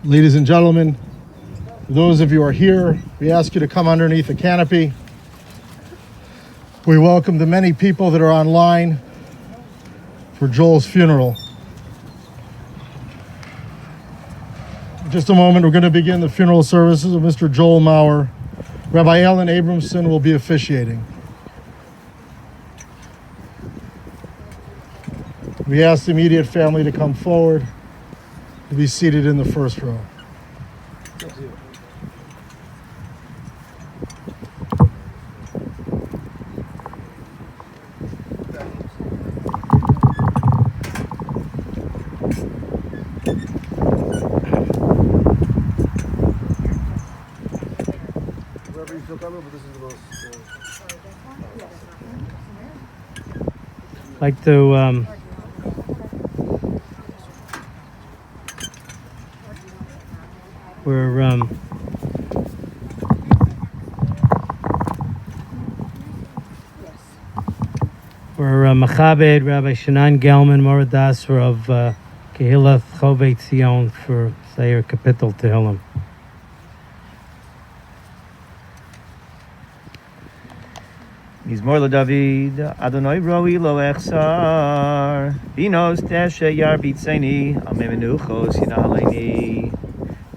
Ladies and gentlemen, for those of you who are here, we ask you to come underneath the canopy. We welcome the many people that are online for Joel's funeral. In just a moment, we're going to begin the funeral services of Mr. Joel Maurer. Rabbi Ellen Abramson will be officiating. We ask the immediate family to come forward to be seated in the first row. I'd like to we're Machabed Rabbi Shanan Gelman Moradasra of Kehillah Chovei Tzion for Seir Kapitel Tehillim. Mizmor David, Adonai Roi Lo Echsar, Vinos Teshe Yar Bitzeni, Amemenuchos Yinaleni,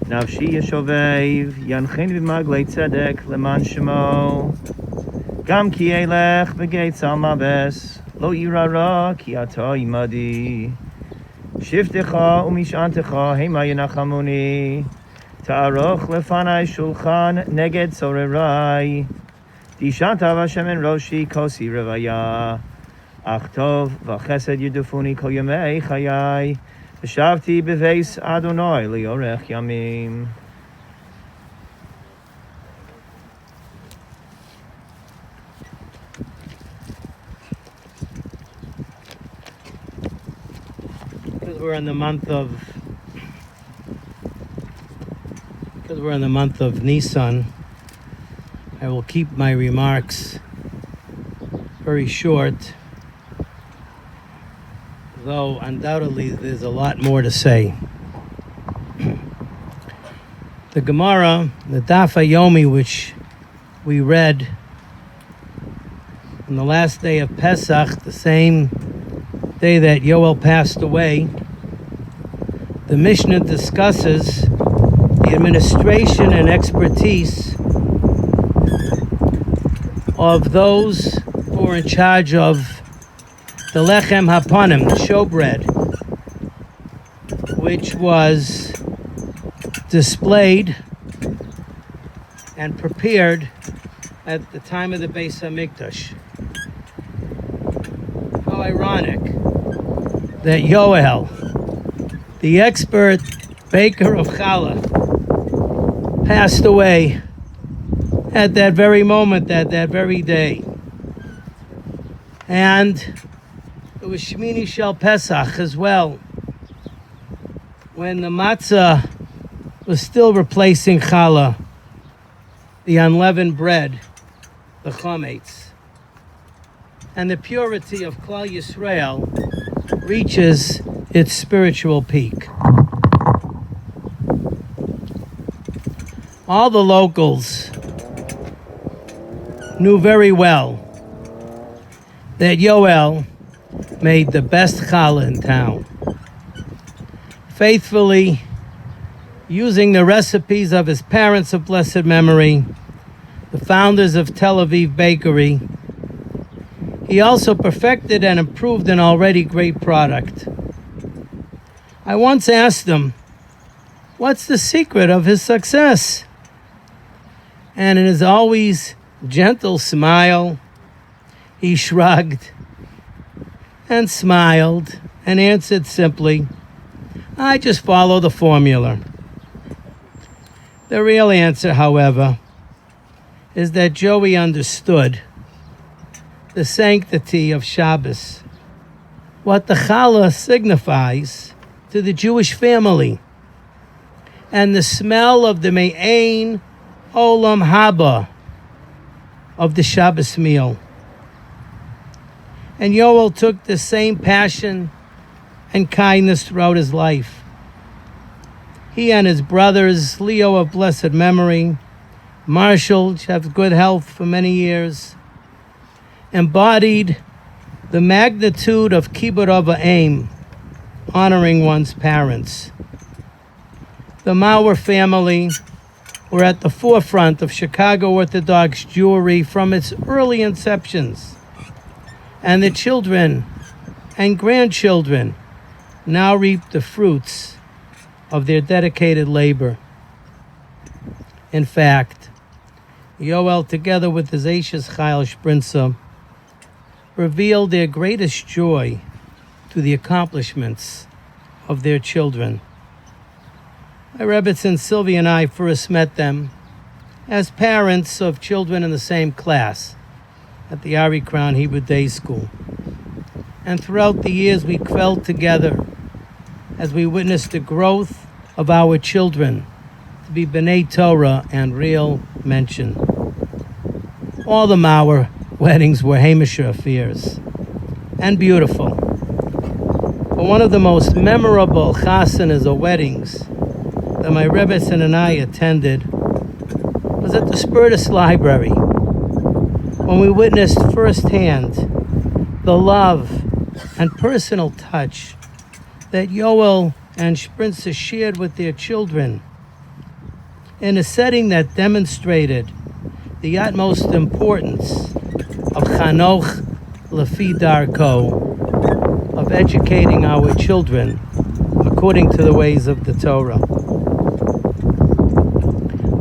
Nafshi Yeshovev, Yanchen V'Maglei Tzedek, Leman Shemo, Gam Ki Elech V'Geit Salmaves, Lo Yirara Ki Ata Imadi, Shiftecha Umishantecha Hema Yenachamuni, Ta'aroch Lefanai Shulchan Neged Sorerai, Dishantav Hashem en Roshi Kosi Revaya Achtov V'Chesed Yudufuni Kol Yemei Chayai V'Shavti B'Veis Adonai Liorech Yamim. Because we're in the month of Nisan, I will keep my remarks very short, though undoubtedly there's a lot more to say. The Gemara, the Daf Yomi, which we read on the last day of Pesach, the same day that Yoel passed away, the Mishnah discusses the administration and expertise of those who are in charge of the Lechem Hapanim, the showbread, which was displayed and prepared at the time of the Beis HaMikdash. How ironic that Yoel, the expert baker of challah, passed away at that very moment, at that very day. And it was Shemini Shel Pesach as well, when the matzah was still replacing challah, the unleavened bread, the chametz. And the purity of Klal Yisrael reaches its spiritual peak. All the locals knew very well that Yoel made the best challah in town, faithfully using the recipes of his parents of blessed memory, the founders of Tel Aviv Bakery. He also perfected and improved an already great product. I once asked him, what's the secret of his success? And in his always gentle smile, he shrugged and smiled and answered simply, I just follow the formula. The real answer, however, is that Joey understood the sanctity of Shabbos, what the challah signifies to the Jewish family, and the smell of the me'ein olam haba of the Shabbos meal. And Yoel took the same passion and kindness throughout his life. He and his brothers, Leo of blessed memory, Marshall, have good health for many years, embodied the magnitude of Kibbut Av V'Aim, honoring one's parents. The Mauer family were at the forefront of Chicago Orthodox Jewry from its early inceptions, and the children and grandchildren now reap the fruits of their dedicated labor. In fact, Yoel, together with his Eishes Chayil Sprinza, revealed their greatest joy to the accomplishments of their children. My Rebbetzin Sylvie and I first met them as parents of children in the same class at the Ari Crown Hebrew Day School. And throughout the years we quelled together as we witnessed the growth of our children to be B'nai Torah and real mention. All the Mauer weddings were Hamisher affairs and beautiful. But one of the most memorable chasanas or weddings that my Rebbetzin and I attended was at the Spertus Library, when we witnessed firsthand the love and personal touch that Yoel and Sprinza shared with their children in a setting that demonstrated the utmost importance of Chanoch Lefi Darko, of educating our children according to the ways of the Torah.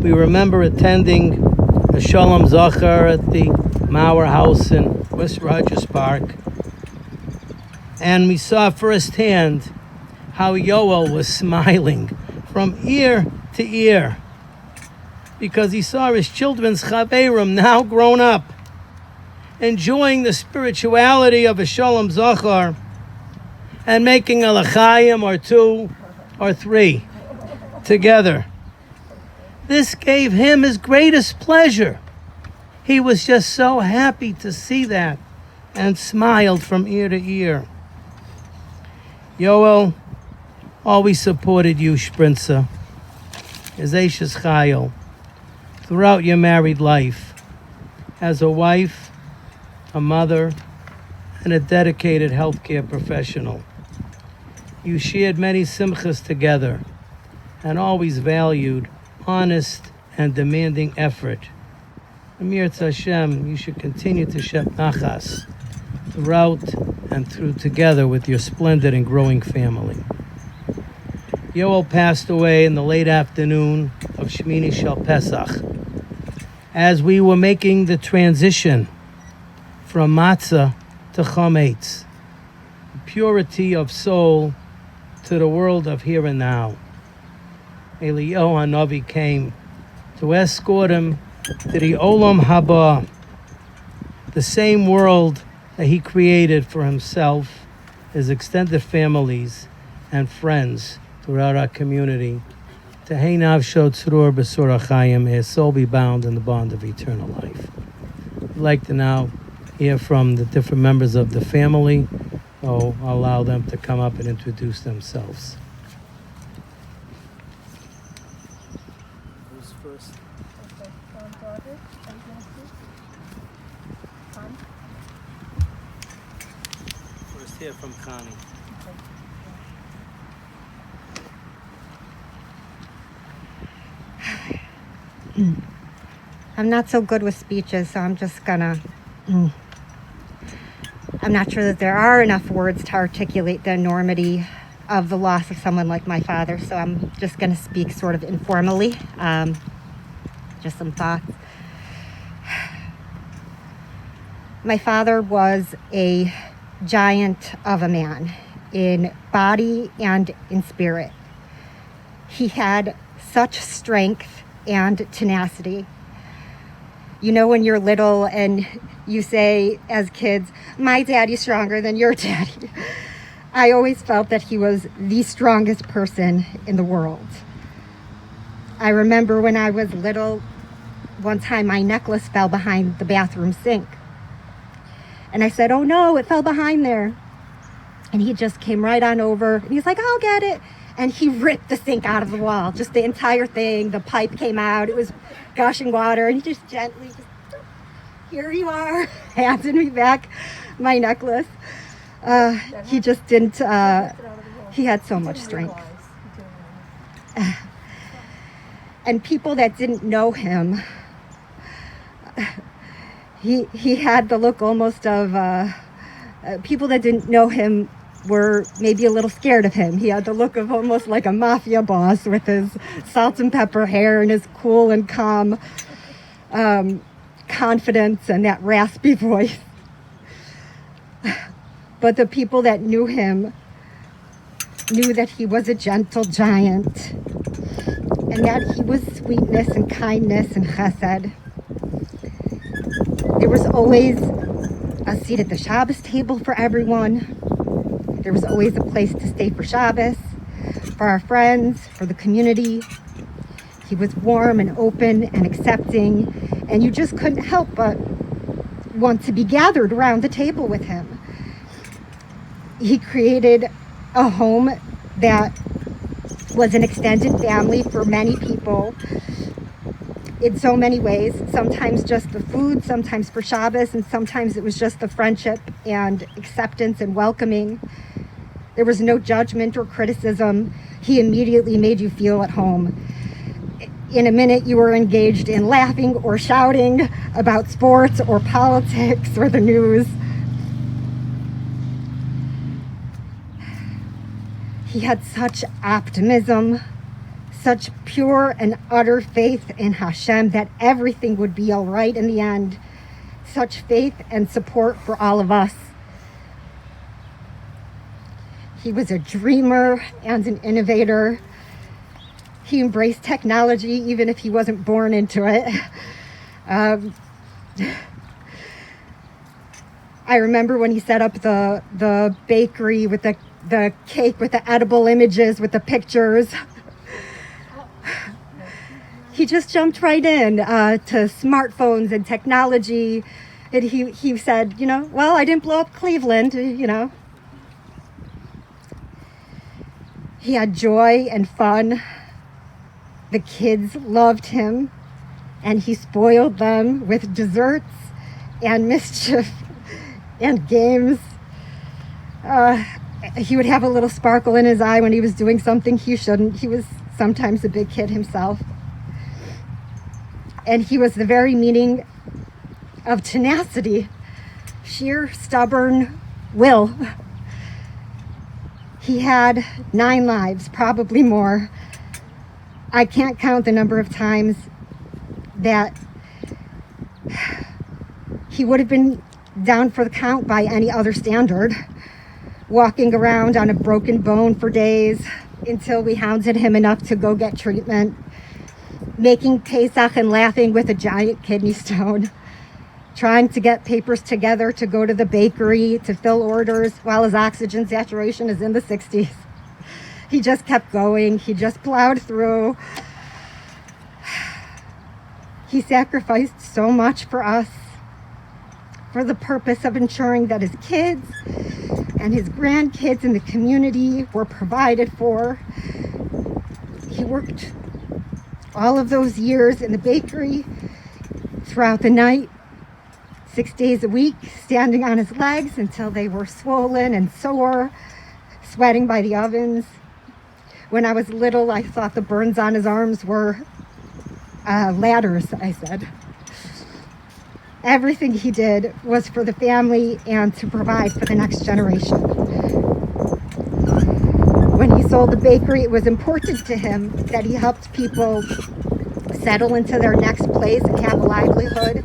We remember attending a Shalom Zachar at the Mauer House in West Rogers Park, and we saw firsthand how Yoel was smiling from ear to ear because he saw his children's chaverim, now grown up, enjoying the spirituality of a Shalom Zachar and making a l'chaim or two or three together. This gave him his greatest pleasure. He was just so happy to see that and smiled from ear to ear. Yoel always supported you, Sprinza, as Eishes Chayil, throughout your married life, as a wife, a mother, and a dedicated healthcare professional. You shared many simchas together and always valued honest and demanding effort. Amir Hashem, you should continue to shep nachas throughout and through together with your splendid and growing family. Yoel passed away in the late afternoon of Shmini Shel Pesach as we were making the transition from matzah to chametz, purity of soul to the world of here and now. Eliyahu Hanavi came to escort him to the Olam Haba, the same world that he created for himself, his extended families, and friends throughout our community. To Heinav Shod Tzrur B'Sur HaChayim, may his soul be bound in the bond of eternal life. I'd like to now hear from the different members of the family. So I'll allow them to come up and introduce themselves. Who's first? Okay, daughter, are you gonna speak? Son? First hear from Connie. I'm not so good with speeches, so I'm just gonna... I'm not sure that there are enough words to articulate the enormity of the loss of someone like my father, so I'm just gonna speak sort of informally. Just some thoughts. My father was a giant of a man in body and in spirit. He had such strength and tenacity. You know, when you're little and you say as kids, my daddy's stronger than your daddy. I always felt that he was the strongest person in the world. I remember when I was little, one time my necklace fell behind the bathroom sink. And I said, oh no, it fell behind there. And he just came right on over and he's like, I'll get it. and he ripped the sink out of the wall, just the entire thing. The pipe came out, it was gushing water, and he just gently, here you are, handed me back my necklace. He just didn't, he had so much strength. And people that didn't know him, he had the look almost of, people that didn't know him were maybe a little scared of him. He had the look of almost like a mafia boss with his salt and pepper hair and his cool and calm confidence and that raspy voice. But the people that knew him knew that he was a gentle giant and that he was sweetness and kindness and chesed. There was always a seat at the Shabbos table for everyone. There was always a place to stay for Shabbos, for our friends, for the community. He was warm and open and accepting, and you just couldn't help but want to be gathered around the table with him. He created a home that was an extended family for many people in so many ways. Sometimes just the food, sometimes for Shabbos, and sometimes it was just the friendship and acceptance and welcoming. There was no judgment or criticism. He immediately made you feel at home. In a minute, you were engaged in laughing or shouting about sports or politics or the news. He had such optimism, such pure and utter faith in Hashem that everything would be all right in the end. Such faith and support for all of us. He was a dreamer and an innovator. He embraced technology even if he wasn't born into it. I remember when he set up the bakery with the cake with the edible images with the pictures. He just jumped right in to smartphones and technology. And he said, well, I didn't blow up Cleveland, He had joy and fun. The kids loved him, and he spoiled them with desserts and mischief and games. He would have a little sparkle in his eye when he was doing something he shouldn't. He was sometimes a big kid himself. And he was the very meaning of tenacity, sheer stubborn will. He had 9 lives, probably more. I can't count the number of times that he would have been down for the count by any other standard, walking around on a broken bone for days until we hounded him enough to go get treatment, making Pesach and laughing with a giant kidney stone, trying to get papers together to go to the bakery to fill orders while his oxygen saturation is in the 60s. He just kept going. He just plowed through. He sacrificed so much for us, for the purpose of ensuring that his kids and his grandkids in the community were provided for. He worked all of those years in the bakery throughout the night, 6 days a week, standing on his legs until they were swollen and sore, sweating by the ovens. When I was little, I thought the burns on his arms were ladders, I said. Everything he did was for the family and to provide for the next generation. When he sold the bakery, it was important to him that he helped people settle into their next place and have a livelihood.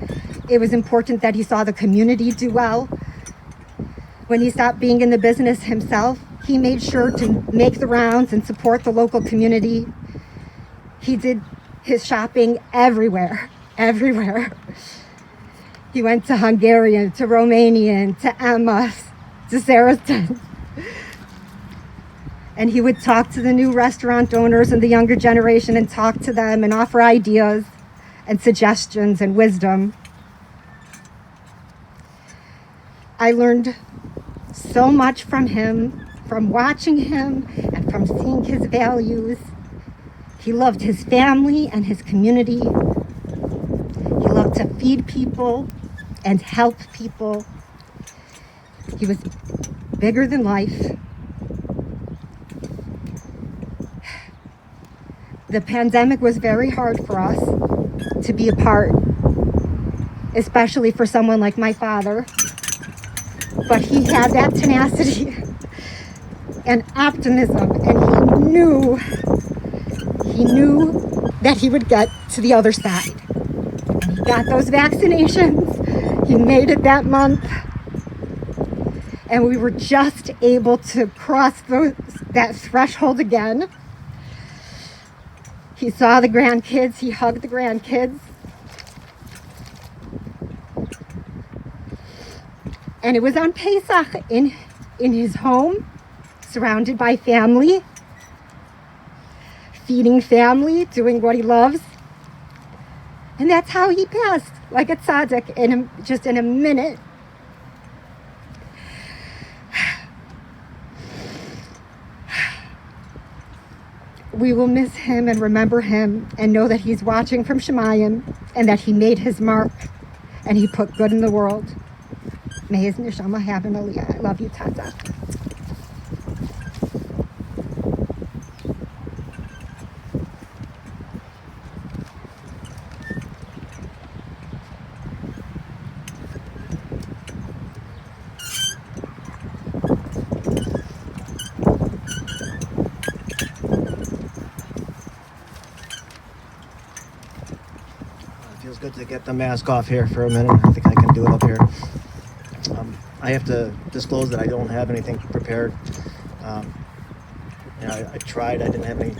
It was important that he saw the community do well. When he stopped being in the business himself, he made sure to make the rounds and support the local community. He did his shopping everywhere. He went to Hungarian, to Romanian, to Emma's, to Saracen. And he would talk to the new restaurant owners and the younger generation and talk to them and offer ideas and suggestions and wisdom. I learned so much from him, from watching him and from seeing his values. He loved his family and his community. He loved to feed people and help people. He was bigger than life. The pandemic was very hard for us to be apart, especially for someone like my father. But he had that tenacity and optimism, and he knew that he would get to the other side. And he got those vaccinations. He made it that month. And we were just able to cross that threshold again. He saw the grandkids. He hugged the grandkids. And it was on Pesach in his home, surrounded by family, feeding family, doing what he loves. And that's how he passed, like a tzaddik, just in a minute. We will miss him and remember him and know that he's watching from Shemayim and that he made his mark and he put good in the world. May his neshama have an aliyah. I love you, Tata. Feels good to get the mask off here for a minute. I think I can do it up here. I have to disclose that I don't have anything prepared. I tried. I didn't have any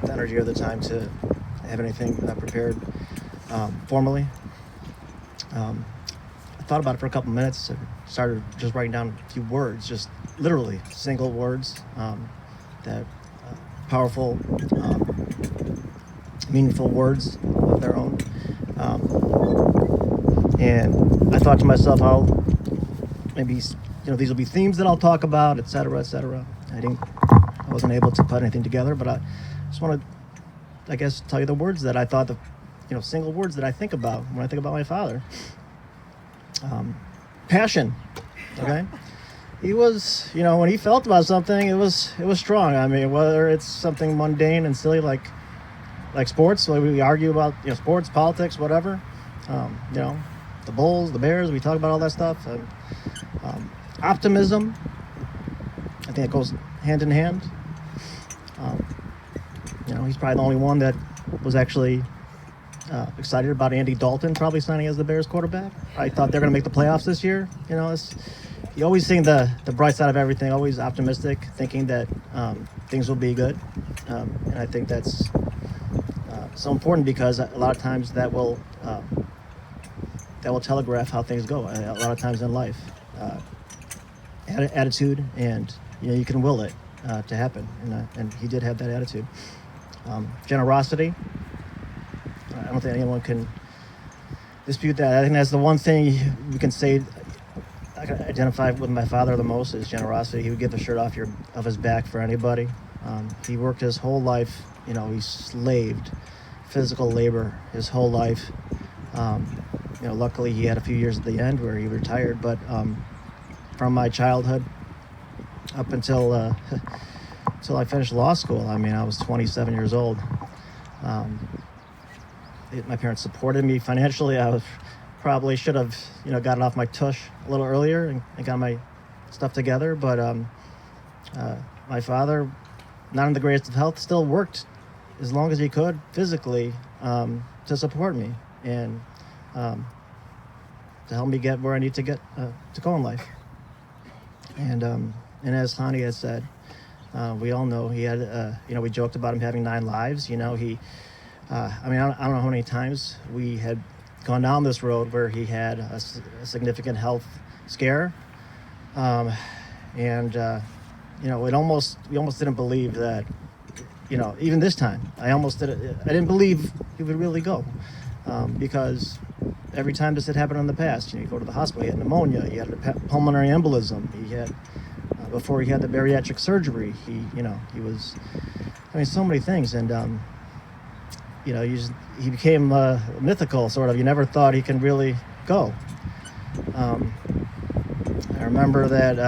the energy or the time to have anything prepared formally. I thought about it for a couple minutes. I started just writing down a few words, just literally single words that powerful, meaningful words of their own. And I thought to myself, how maybe these will be themes that I'll talk about, etc., etc. I wasn't able to put anything together, but I just want to, I guess, tell you the words that I thought single words that I think about when I think about my father. Passion. Okay. He was, when he felt about something, it was strong. I mean, whether it's something mundane and silly like sports, so we argue about sports, politics, whatever. The Bulls, the Bears, we talk about all that stuff. Optimism, I think it goes hand in hand. He's probably the only one that was actually excited about Andy Dalton probably signing as the Bears quarterback. I thought they're going to make the playoffs this year. You always seeing the bright side of everything, always optimistic, thinking that things will be good. And I think that's so important because a lot of times that will telegraph how things go. A lot of times in life, attitude, and you can will it to happen, and he did have that attitude. Generosity. I don't think anyone can dispute that. I think that's the one thing we can say I can identify with my father the most is generosity. He would give the shirt off his back for anybody. He worked his whole life. He slaved, physical labor his whole life. Luckily he had a few years at the end where he retired, but from my childhood up until I finished law school, I was 27 years old. My parents supported me financially. I probably should have, gotten off my tush a little earlier and got my stuff together, but my father, not in the greatest of health, still worked as long as he could physically to support me and to help me get where I need to get to go in life. And as Hani has said, we all know he had, we joked about him having 9 lives. I don't know how many times we had gone down this road where he had a significant health scare. We almost didn't believe that, even this time, I didn't believe he would really go. Because every time this had happened in the past, you go to the hospital, he had pneumonia, he had a pulmonary embolism, he had before he had the bariatric surgery. He was, I mean, so many things. And, he became mythical, sort of. You never thought he can really go. I remember that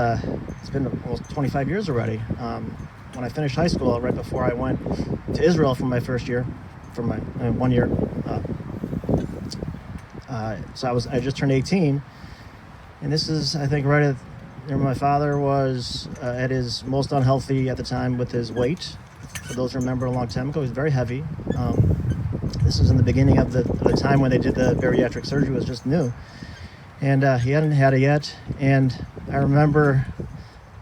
it's been almost 25 years already. When I finished high school, right before I went to Israel for my first year, for my 1 year. So I just turned 18, and this is, I think, right at, my father was at his most unhealthy at the time with his weight. For those who remember, a long time ago, he was very heavy. This was in the beginning of the time when they did the bariatric surgery. It was just new, and he hadn't had it yet. And I remember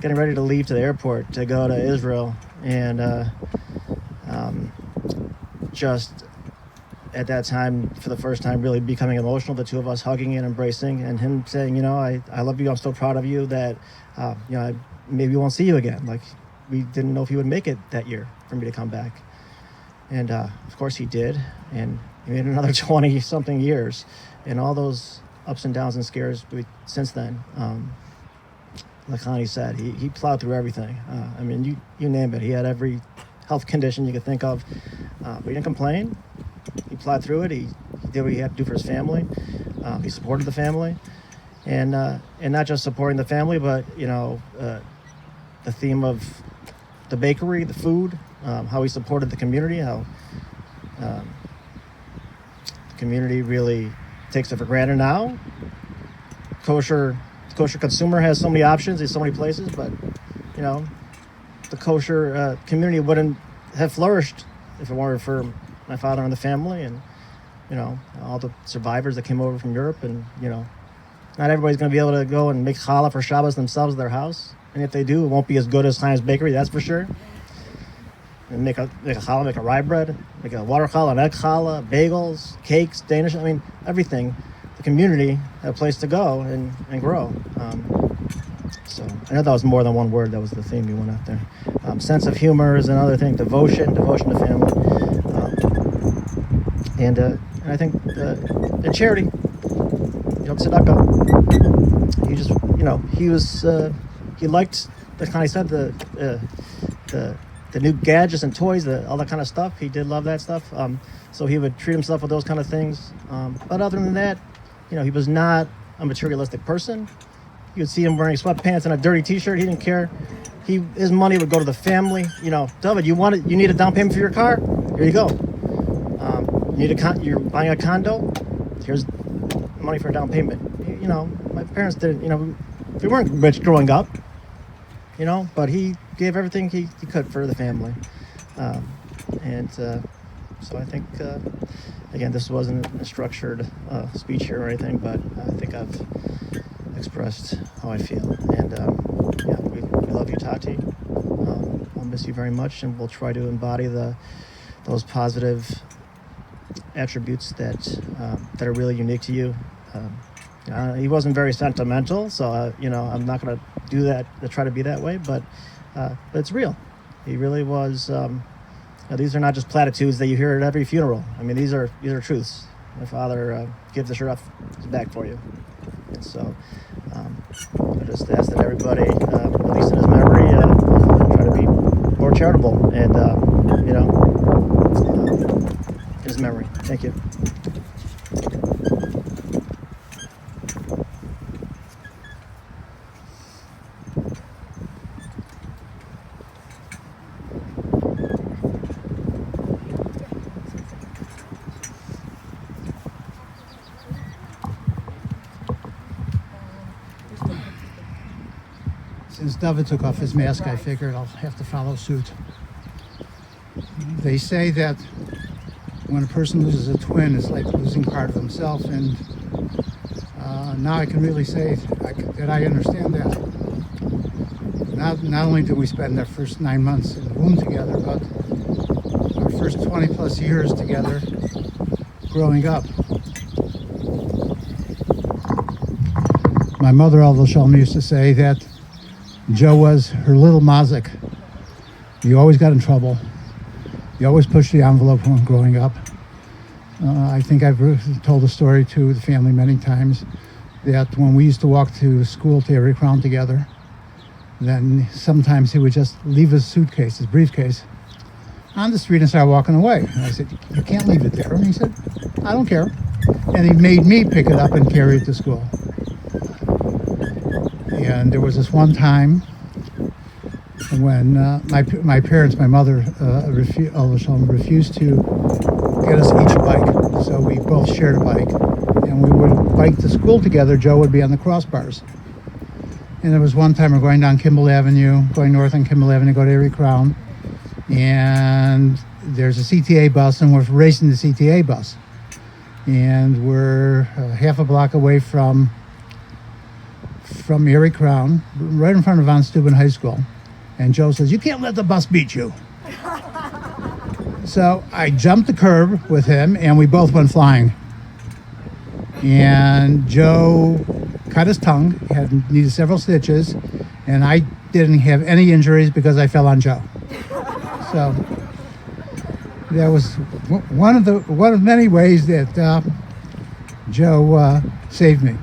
getting ready to leave to the airport to go to Israel, and just at that time, for the first time, really becoming emotional, the two of us hugging and embracing, and him saying, I love you, I'm so proud of you, that, I maybe won't see you again. Like, we didn't know if he would make it that year for me to come back. And of course he did, and he made another 20-something years, and all those ups and downs and scares since then. Like Connie said, he plowed through everything. I mean, you name it. He had every health condition you could think of, but he didn't complain. He plowed through it. He did what he had to do for his family. He supported the family, and not just supporting the family, but the theme of the bakery, the food, how he supported the community, how the community really takes it for granted now. Kosher consumer has so many options in so many places, but the kosher community wouldn't have flourished if it weren't for my father and the family, and all the survivors that came over from Europe. And not everybody's going to be able to go and make challah for Shabbos themselves at their house, and if they do, it won't be as good as Chaim's Bakery, that's for sure. And make a challah, make a rye bread, make a water challah, an egg challah, bagels, cakes, Danish, I mean, everything. The community had a place to go and grow. So I know that was more than one word. That was the theme you went out there. Sense of humor is another thing. Devotion to family, and I think and charity. Tzedakah. He just, he was he liked, like Connie said, the new gadgets and toys, all that kind of stuff. He did love that stuff. So he would treat himself with those kind of things. But other than that, he was not a materialistic person. You would see him wearing sweatpants and a dirty T-shirt. He didn't care. His money would go to the family. David, you need a down payment for your car? Here you go. You're buying a condo? Here's money for a down payment. My parents didn't. We weren't rich growing up. But he gave everything he could for the family, so I think, again, this wasn't a structured speech here or anything, but I think I've expressed how I feel. And we love you, Tati. I'll miss you very much, and we'll try to embody those positive attributes that are really unique to you. He wasn't very sentimental, so I'm not going to do that to try to be that way, but it's real. He really was. These are not just platitudes that you hear at every funeral. I mean, these are truths. My father gives the shirt off his back for you. And so I just ask that everybody, at least in his memory, try to be more charitable and in his memory. Thank you. Since David took off his mask, I figured I'll have to follow suit. They say that when a person loses a twin, it's like losing part of himself, and now I can really say that I understand that. Not only did we spend our first 9 months in the womb together, but our first 20 plus years together growing up. My mother, Alva Shalom, used to say that Joe was her little Mazik. You always got in trouble. You always pushed the envelope when growing up. I think I've told the story to the family many times that when we used to walk to school to Erie Crown together, Then sometimes he would just leave his suitcase, his briefcase, on the street and start walking away. And I said, "You can't leave it there." And he said, "I don't care." And he made me pick it up and carry it to school. And there was this one time when my parents, my mother, refused to get us each a bike. So we both shared a bike. And we would bike to school together. Joe would be on the crossbars. And there was one time we're going down Kimball Avenue, going north on Kimball Avenue, go to Erie Crown. And there's a CTA bus, and we're racing the CTA bus. And we're half a block away from Erie Crown, right in front of Von Steuben High School. And Joe says, "You can't let the bus beat you." So I jumped the curb with him, and we both went flying. And Joe cut his tongue, needed several stitches, and I didn't have any injuries because I fell on Joe. So that was one of many ways that Joe saved me.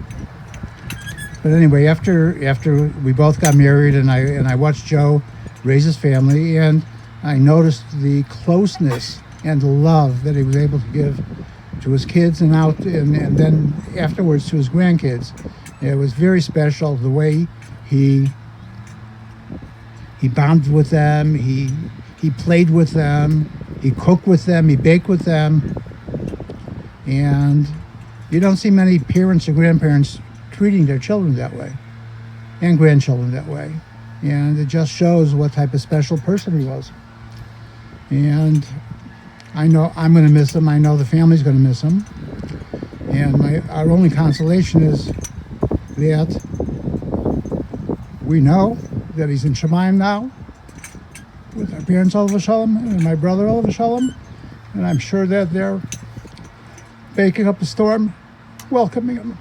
But anyway, after we both got married, and I watched Joe raise his family, and I noticed the closeness and the love that he was able to give to his kids and then afterwards to his grandkids. It was very special the way he bonded with them, he played with them, he cooked with them, he baked with them. And you don't see many parents or grandparents treating their children that way and grandchildren that way. And it just shows what type of special person he was. And I know I'm going to miss him. I know the family's going to miss him. And our only consolation is that we know that he's in Shemaim now with our parents, Olav Shalom, and my brother, Olav Shalom. And I'm sure that they're baking up a storm, welcoming him.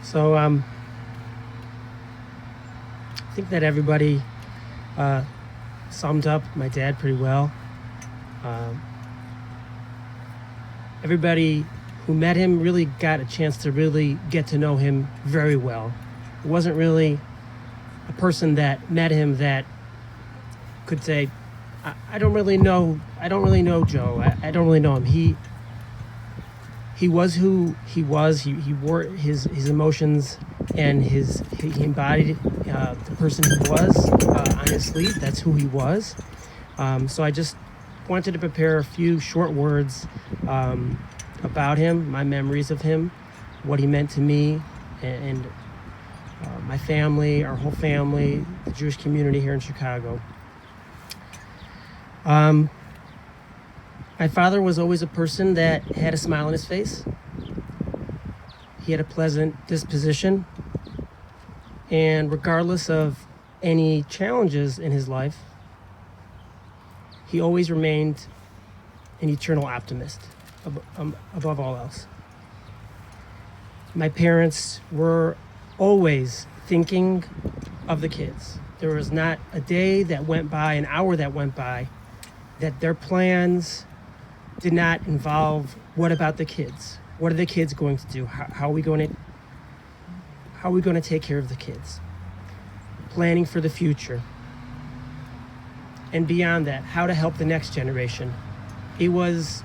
So I think that everybody summed up my dad pretty well. Everybody who met him really got a chance to really get to know him very well. It wasn't really a person that met him that could say, I don't really know Joe. I don't really know him. He was who he was. He wore his emotions, and he embodied the person he was on his sleeve. That's who he was. So I just wanted to prepare a few short words about him, my memories of him, what he meant to me, and my family, our whole family, the Jewish community here in Chicago. My father was always a person that had a smile on his face. He had a pleasant disposition. And regardless of any challenges in his life, he always remained an eternal optimist above all else. My parents were always thinking of the kids. There was not a day that went by, an hour that went by, that their plans did not involve what about the kids? What are the kids going to do? How are we going to take care of the kids? Planning for the future. And beyond that, how to help the next generation. They must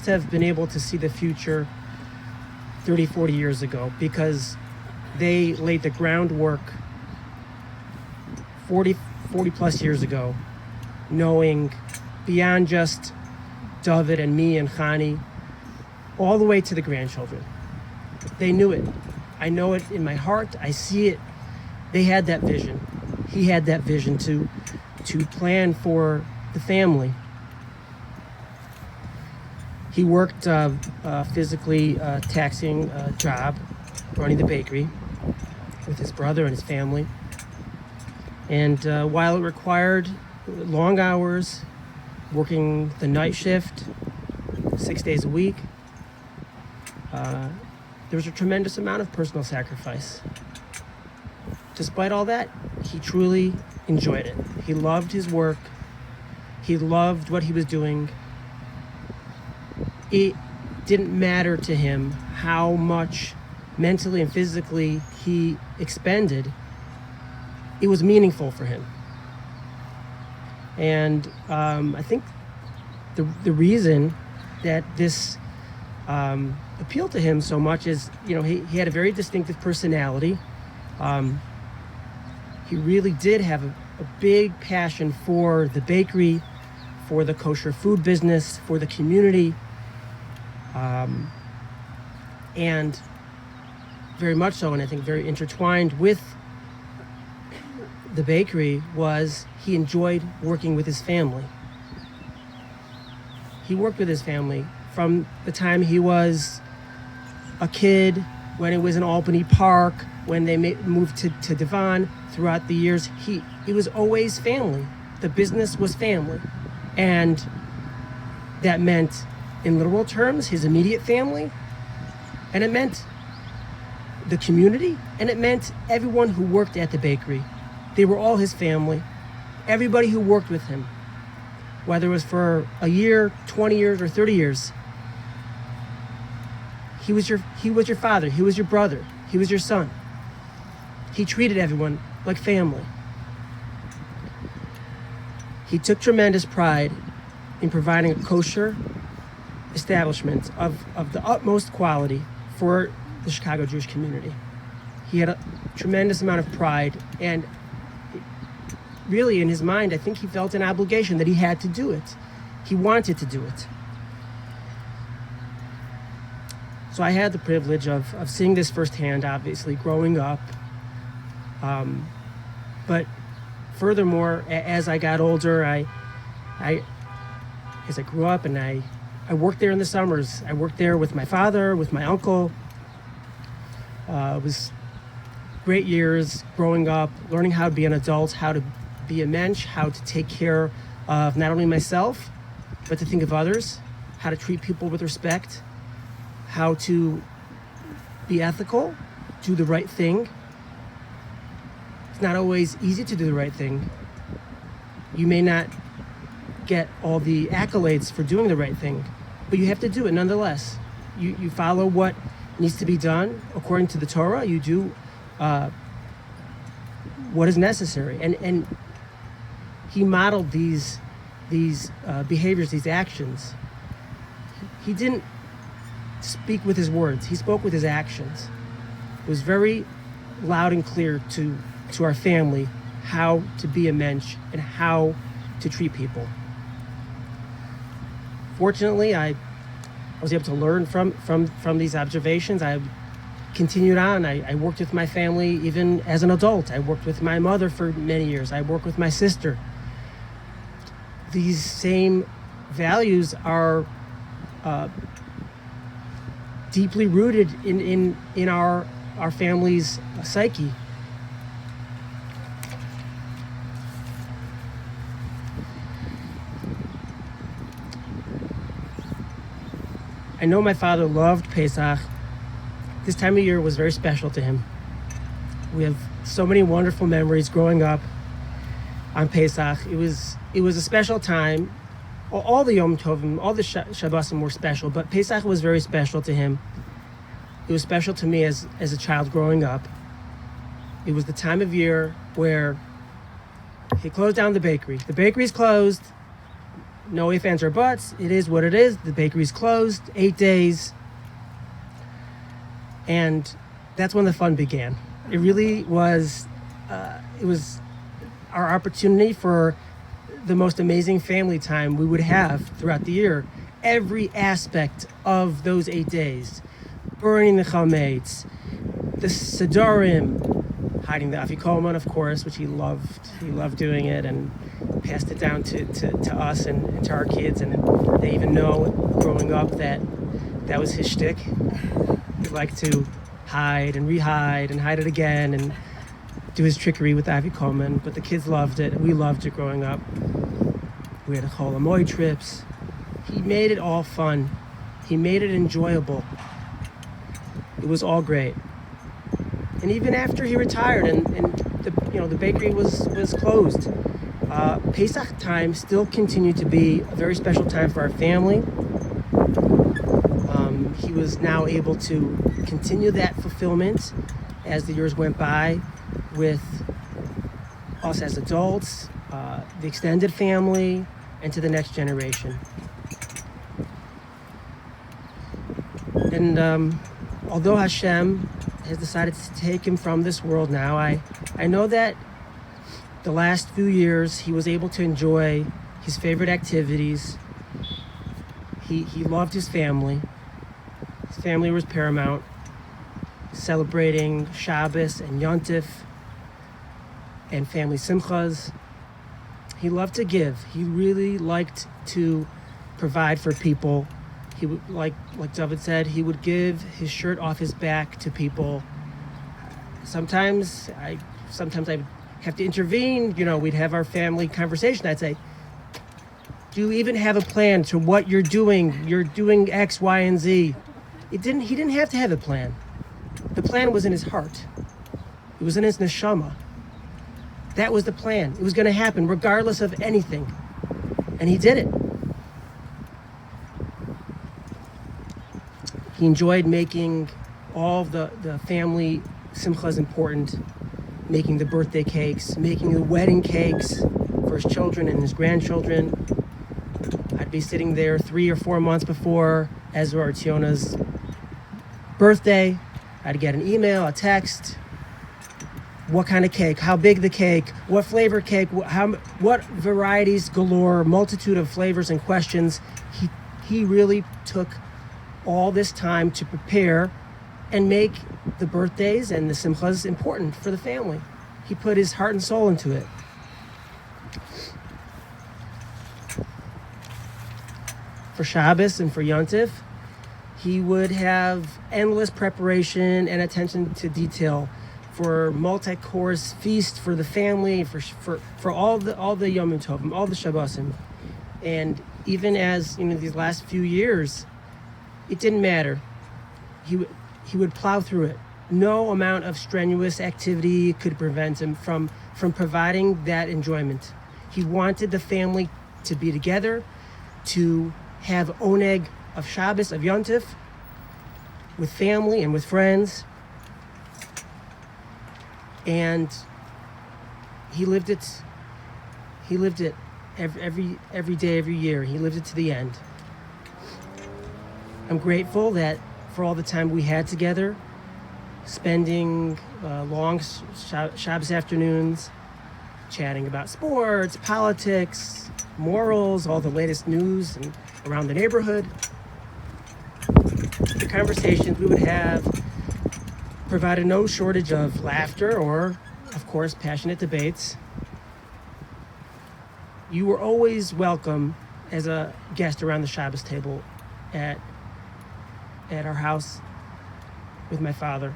have been able to see the future 30, 40 years ago, because they laid the groundwork 40 plus years ago, knowing beyond just David and me and Chani, all the way to the grandchildren. They knew it. I know it in my heart. I see it. They had that vision. He had that vision to plan for the family. He worked a physically taxing job, running the bakery with his brother and his family. And while it required long hours, working the night shift 6 days a week. There was a tremendous amount of personal sacrifice. Despite all that, he truly enjoyed it. He loved his work. He loved what he was doing. It didn't matter to him how much mentally and physically he expended. It was meaningful for him. And I think the reason that this appealed to him so much is, he had a very distinctive personality. He really did have a big passion for the bakery, for the kosher food business, for the community. And very much so, and I think very intertwined with the bakery, was he enjoyed working with his family. He worked with his family from the time he was a kid, when it was in Albany Park, when they moved to Devon. Throughout the years, he was always family. The business was family. And that meant, in literal terms, his immediate family, and it meant the community, and it meant everyone who worked at the bakery. They were all his family. Everybody who worked with him, whether it was for a year, 20 years, or 30 years, he was your father, he was your brother, he was your son. He treated everyone like family. He took tremendous pride in providing a kosher establishment of the utmost quality for the Chicago Jewish community. He had a tremendous amount of pride, and really in his mind, I think he felt an obligation that he had to do it. He wanted to do it. So I had the privilege of seeing this firsthand, obviously, growing up. But furthermore, as I got older, as I grew up, and I worked there in the summers. I worked there with my father, with my uncle. It was great years growing up, learning how to be an adult, how to be a mensch, how to take care of not only myself, but to think of others, how to treat people with respect, how to be ethical, do the right thing. It's not always easy to do the right thing. You may not get all the accolades for doing the right thing, but you have to do it nonetheless. You follow what needs to be done according to the Torah. You do what is necessary, and he modeled these behaviors, these actions. He didn't speak with his words; he spoke with his actions. It was very loud and clear to our family how to be a mensch and how to treat people. Fortunately, I was able to learn from these observations. I continued on. I worked with my family even as an adult. I worked with my mother for many years. I worked with my sister. These same values are deeply rooted in our family's psyche. I know my father loved Pesach. This time of year was very special to him. We have so many wonderful memories growing up on Pesach. It was a special time. All the Yom Tovim, all the Shabbosim were special, but Pesach was very special to him. It was special to me as a child growing up. It was the time of year where he closed down the bakery. The bakery's closed. No ifs, ands, or buts. It is what it is. The bakery's closed. 8 days. And that's when the fun began. It really was, it was our opportunity for the most amazing family time we would have throughout the year. Every aspect of those 8 days. Burning the chametz, the sedarim, hiding the afikoman, of course, which he loved. He loved doing it and passed it down to us and to our kids. And they even know growing up that was his shtick. He liked to hide and re-hide and hide it again and do his trickery with the afikoman. But the kids loved it. We loved it growing up. We had Chol Hamoed trips. He made it all fun. He made it enjoyable. It was all great. And even after he retired and the bakery was closed, Pesach time still continued to be a very special time for our family. He was now able to continue that fulfillment as the years went by with us as adults, the extended family, and to the next generation. And although Hashem has decided to take him from this world now, I know that the last few years he was able to enjoy his favorite activities. He loved his family. His family was paramount. Celebrating Shabbos and Yontif and family simchas. He loved to give. He really liked to provide for people. He would, like David said, he would give his shirt off his back to people. Sometimes I have to intervene. We'd have our family conversation. I'd say, do you even have a plan to what you're doing? You're doing X, Y, and Z. He didn't have to have a plan. The plan was in his heart. It was in his neshama. That was the plan. It was going to happen regardless of anything. And he did it. He enjoyed making all the family simchas important, making the birthday cakes, making the wedding cakes for his children and his grandchildren. I'd be sitting there 3 or 4 months before Ezra or Tiona's birthday. I'd get an email, a text. What kind of cake? How big the cake? What flavor cake? What varieties galore? Multitude of flavors and questions. He really took all this time to prepare and make the birthdays and the simchas important for the family. He put his heart and soul into it. For Shabbos and for Yontif, he would have endless preparation and attention to detail for multi-course feast for the family, for all the Yom Tovim, all the Shabbosim. And even as these last few years, it didn't matter. He would plow through it. No amount of strenuous activity could prevent him from providing that enjoyment. He wanted the family to be together, to have oneg of Shabbos, of Yontif, with family and with friends. And he lived it. He lived it every day, every year. He lived it to the end. I'm grateful that for all the time we had together, spending long Shabbos afternoons, chatting about sports, politics, morals, all the latest news and around the neighborhood. The conversations we would have provided no shortage of laughter or, of course, passionate debates. You were always welcome as a guest around the Shabbos table at our house with my father.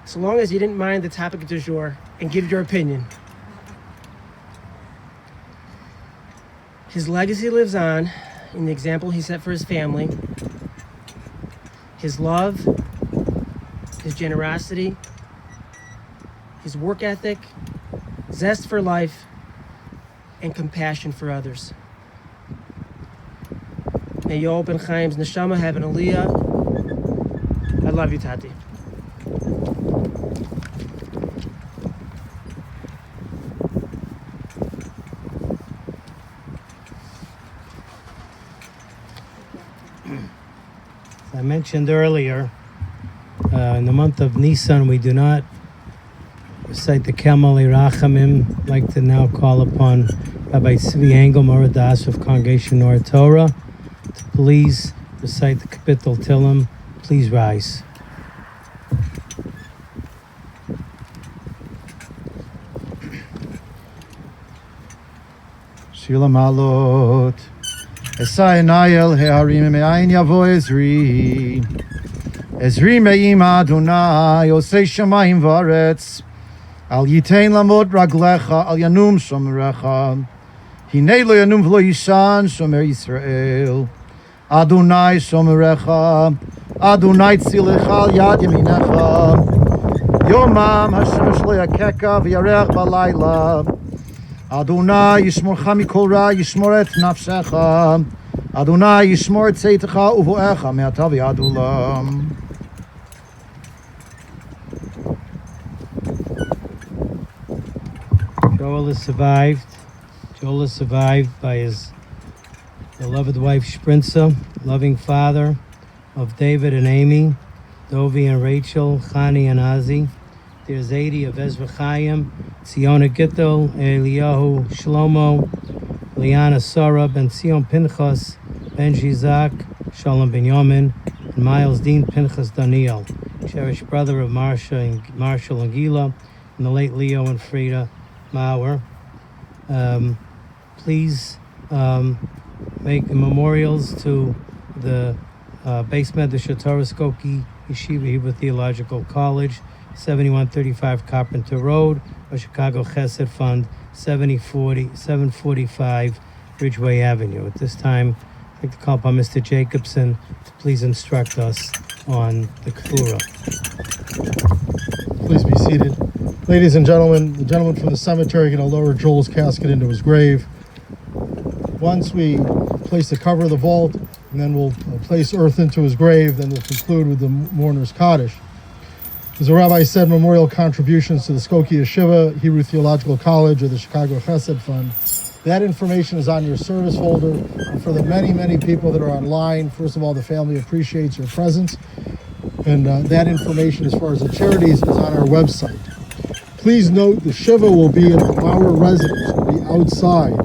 So long as you didn't mind the topic du jour and give your opinion. His legacy lives on in the example he set for his family. His love, his generosity, his work ethic, zest for life, and compassion for others. May Yoel ben Chaim's neshama have an aliyah. I love you, Tati. As I mentioned earlier, in the month of Nisan, we do not recite the Kemal Irachamim. I'd like to now call upon Rabbi Tzvi Engel Moradas of Congregation Or Torah to please recite the Kapitel Tillim. Please rise. Shir Malot. Esai Nayel He'arim Me'ayin Yavo Ezri. Ezri Me'im Adonai Osei Shamayim V'aretz. Al Yitein Lamot Raglecha Al Yanum Shomrecha. Hinei lo yanum v'lo yishan, shomer Yisrael. Adonai shomerecha, Adonai tzilecha al yad yaminecha. Yomam Hashem lo yakeka v'yareach balayla. Adonai yishmorcha mikol ra, yishmor et nafshecha. Adonai yishmor et tzeitecha uvoecha me'ata v'ad olam. Joel is survived. Joel is survived by his beloved wife Sprinza, loving father of David and Amy, Dovi and Rachel, Chani and Ozzy. There's 80 of Ezra Chaim, Tziona Gittel, Eliyahu Shlomo, Liana Sarah, Ben Sion Pinchas, Ben Shizak, Shalom Binyamin, and Miles Dean Pinchas Daniel, cherished brother of Marshall and Gila, and the late Leo and Frida Mauer. Please make memorials to the Beis Medrash Torah Skokie Yeshiva Hebrew Theological College, 7135 Carpenter Road, or Chicago Chesed Fund, 745 Ridgeway Avenue. At this time, I'd like to call upon Mr. Jacobson to please instruct us on the Kfura. Please be seated. Ladies and gentlemen, the gentleman from the cemetery are going to lower Joel's casket into his grave. Once we place the cover of the vault, and then we'll place earth into his grave, then we'll conclude with the mourner's Kaddish. As the rabbi said, memorial contributions to the Skokie Yeshiva, Hebrew Theological College, or the Chicago Chesed Fund. That information is on your service folder. And for the many, many people that are online, first of all, the family appreciates your presence. And that information, as far as the charities, is on our website. Please note the Shiva will be at the Mauer residence. It will be outside.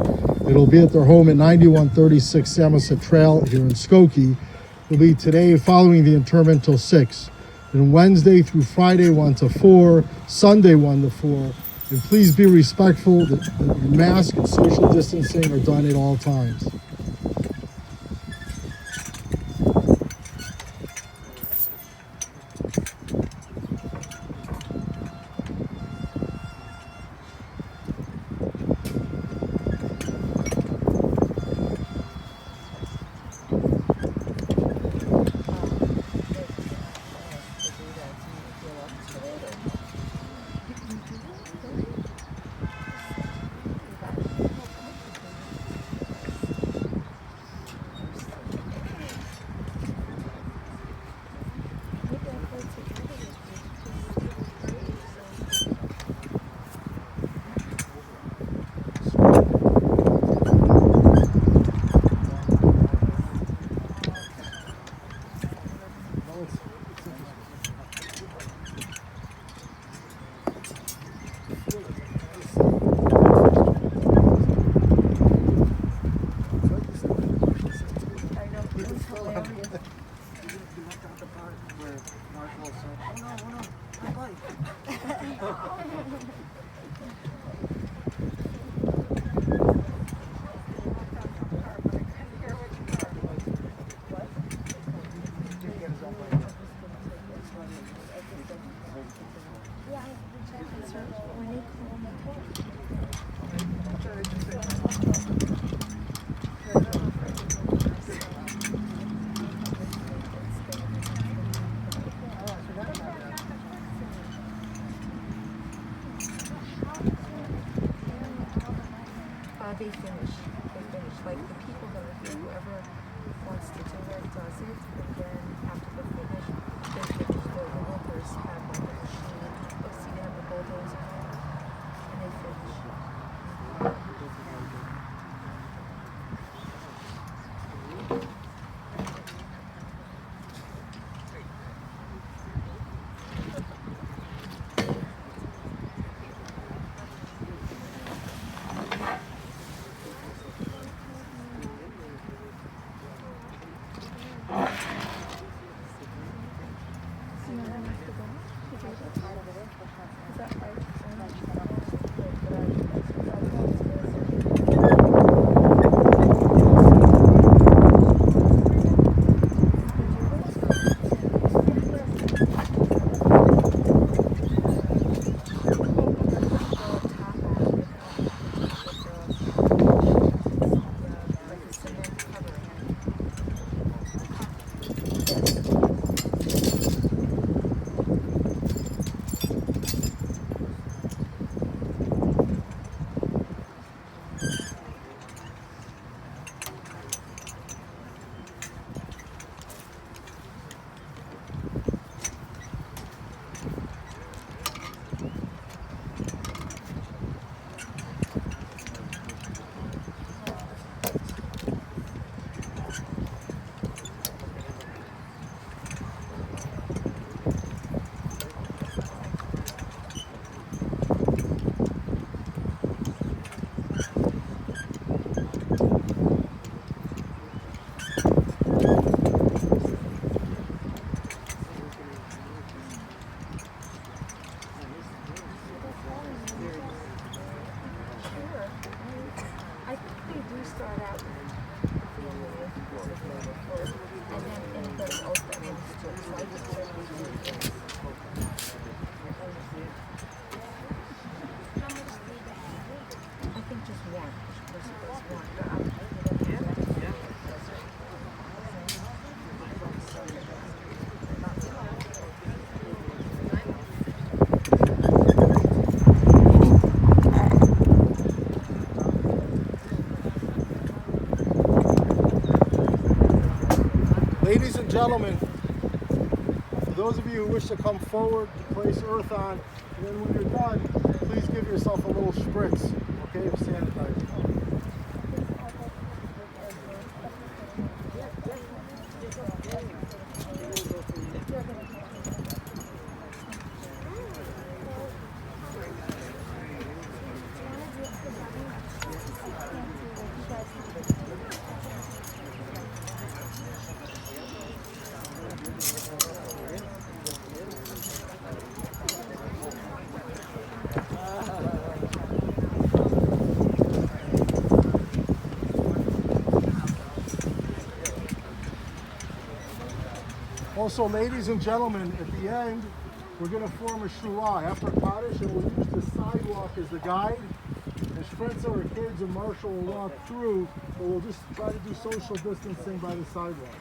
It'll be at their home at 9136 Samoset Trail here in Skokie. It will be today following the interment till 6. And Wednesday through Friday 1 to 4, Sunday 1 to 4. And please be respectful that your mask and social distancing are done at all times. They finish. Like the people that are here, whoever wants to do it does it, and then after they finish, the workers have like a machine. See, they have the bulldozer, and they finish. Is that right? gentlemen, for those of you who wish to come forward to place earth on, and then when you're done, please give yourself a little spritz, okay, of sanitizer. Also, ladies and gentlemen, at the end, we're going to form a shula after Kaddish, and we'll use the sidewalk as the guide. And Sprinza or kids and Marshall will walk through, but we'll just try to do social distancing by the sidewalk.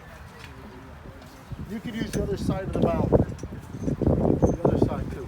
You could use the other side of the mound. The other side too.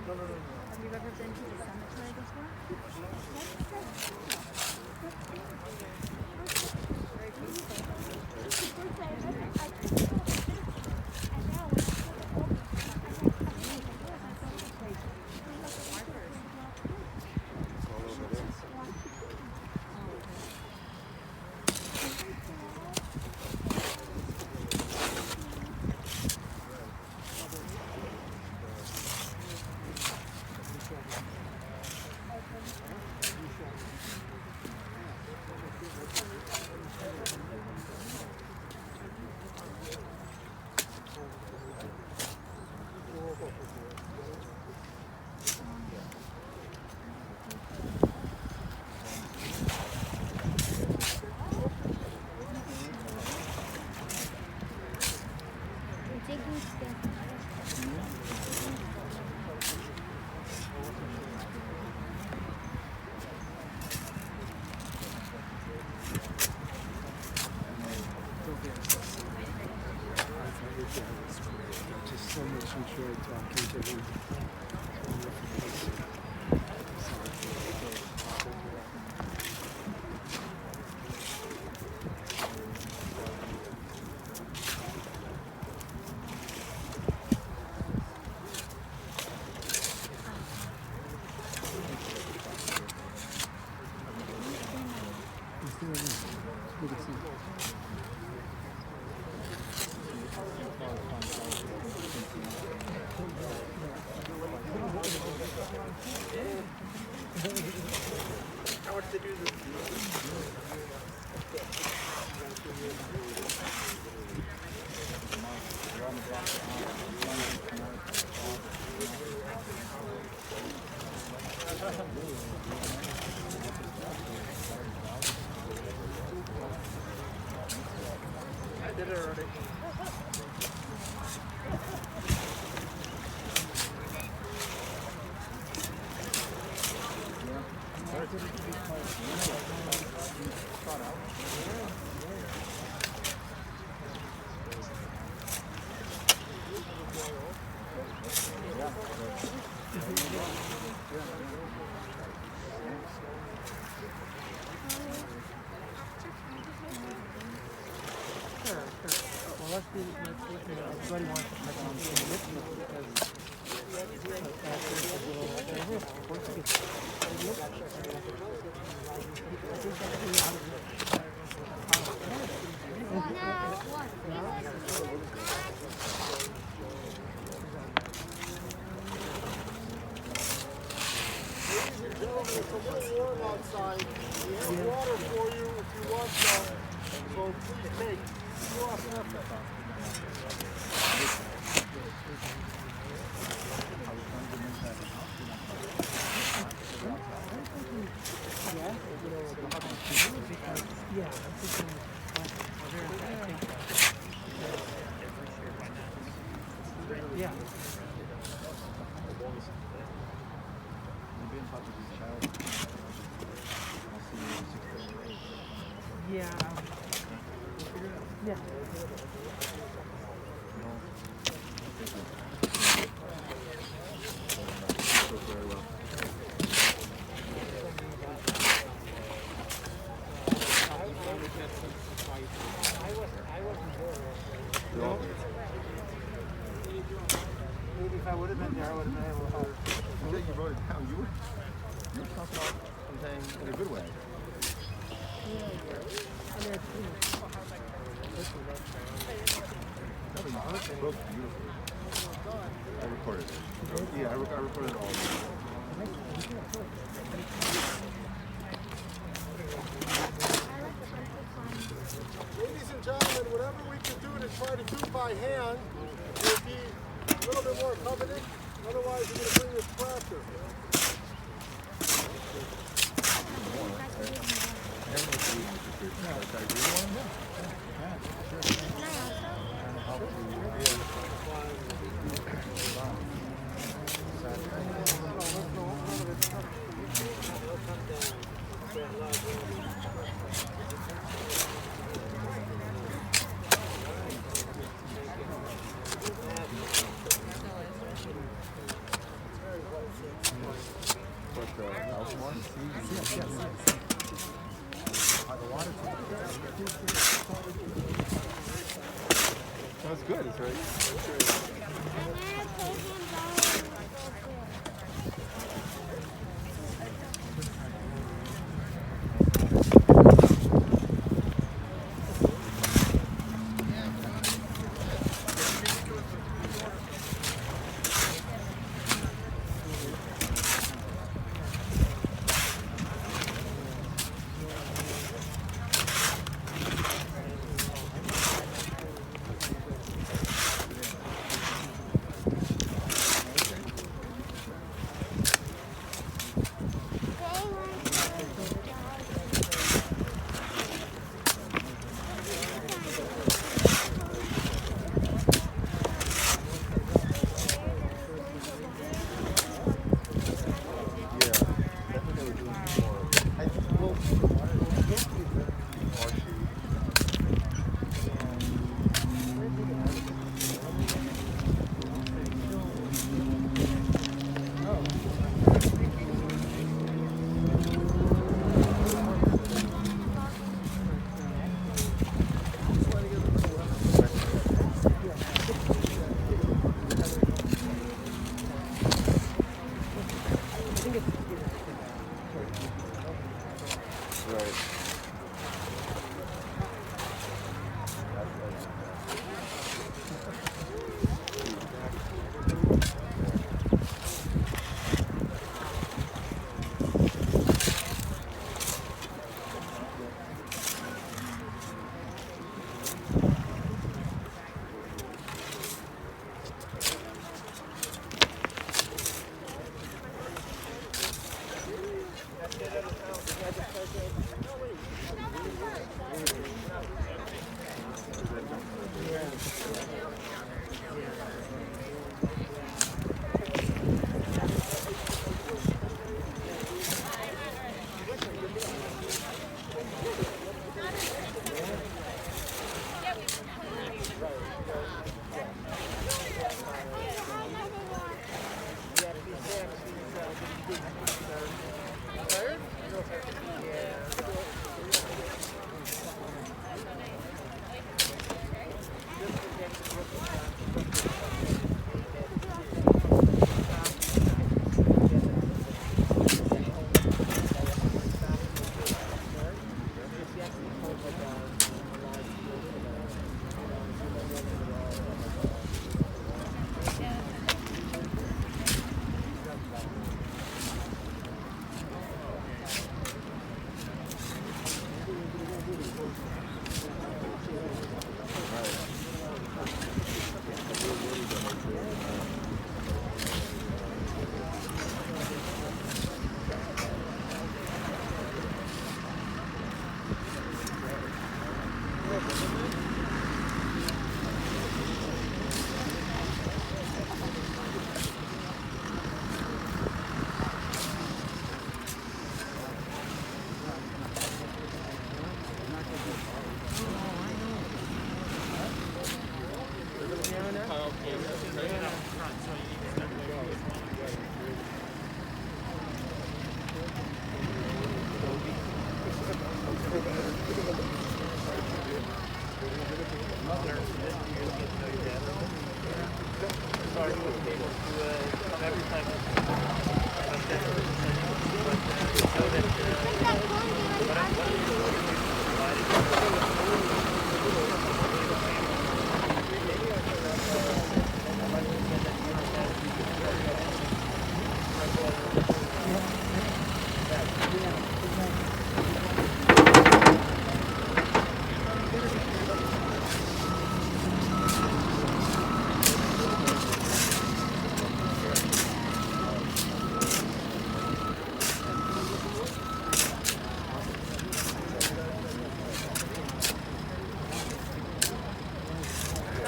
Have you ever been to the cemetery before? Very peaceful. Just so much enjoyed talking to him. It's a little warm outside. We have water for you if you want some. So please take. You are perfect. Maybe if I would have been there, I would have been able to help. You wrote it down. You were talking about something in a good way. That was beautiful. I recorded it. Yeah, I recorded it all. Ladies and gentlemen, whatever we can do to try to do by hand will be a little bit more covenant. Otherwise, we're going to bring this tractor. That's good. It's right.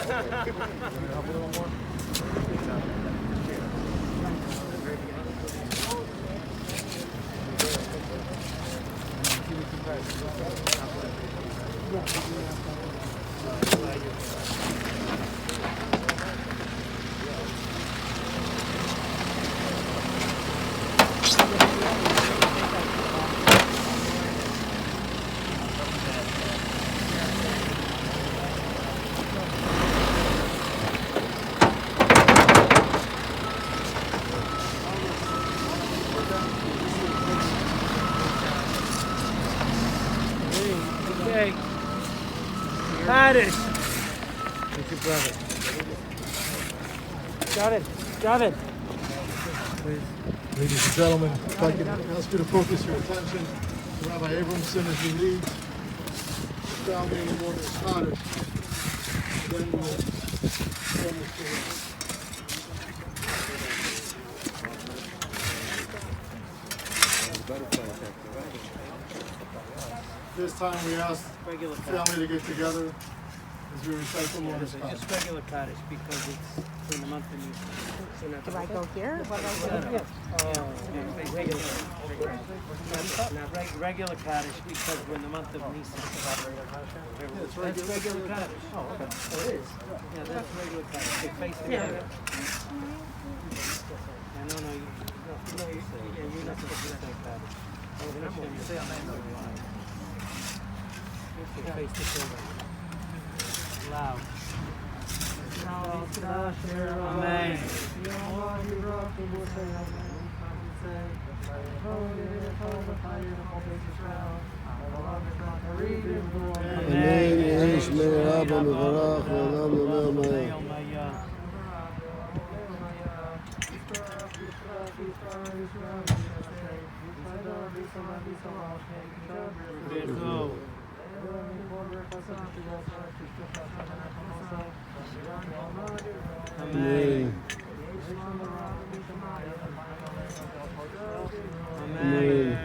Help a little more? Okay. Kaddish. Thank you, brother. Got it. Ladies and gentlemen, if I can ask you to focus your attention to Rabbi Abramson as he leads the family in the morning Kaddish. Then we'll turn this to This time we ask Regular the Kaddish. family to get together as we recite the morning Just Kaddish. regular Kaddish because it's in the month of Nisan. Do I go here? Regular Kaddish because we're in the month of Nisan. That's regular Kaddish. Oh, okay. Oh, it is? Yeah, that's regular Kaddish. They face together. Yeah, no, you're not supposed to say Kaddish. Say Amen. Face to shoulder. Loud. Amen. אמן, יהי שמי רבא מברך, לעולם נאמר מהר. Amen. אמן.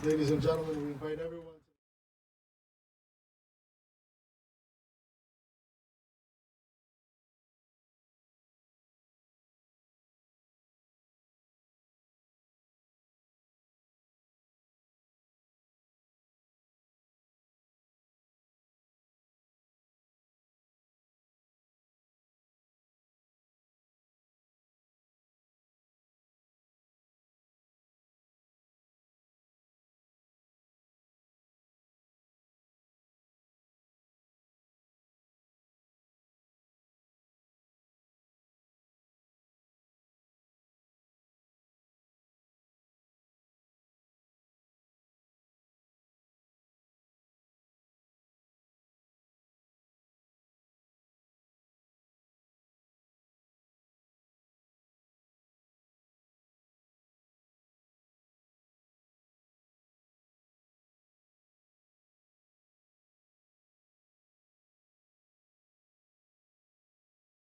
Ladies and gentlemen, we